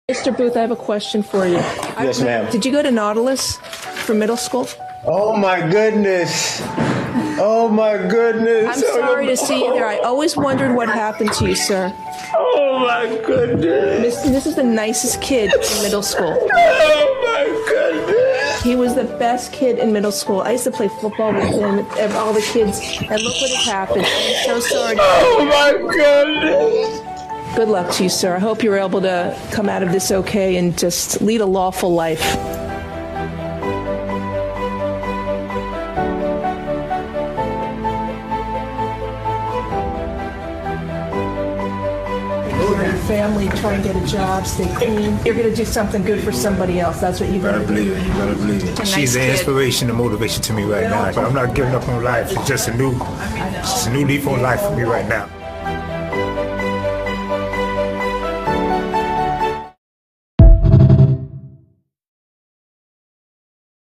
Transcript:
Mr. Booth, I have a question for you. Yes, ma'am. Did you go to Nautilus for middle school? Oh my goodness. Oh my goodness. I'm sorry to see you there. I always wondered what happened to you, sir. Oh my goodness. This is the nicest kid in middle school. Oh my goodness. He was the best kid in middle school. I used to play football with him and all the kids, and look what has happened. I'm so sorry. Oh my goodness. Good luck to you, sir. I hope you're able to come out of this okay and just lead a lawful life. Your family, try and get a job, stay clean. You're going to do something good for somebody else. That's what you're Better going to believe do. it. You better believe it. Nice She's an kid. inspiration and motivation to me right now. But I'm not giving up on life. It's just a new leaf on life for me right now.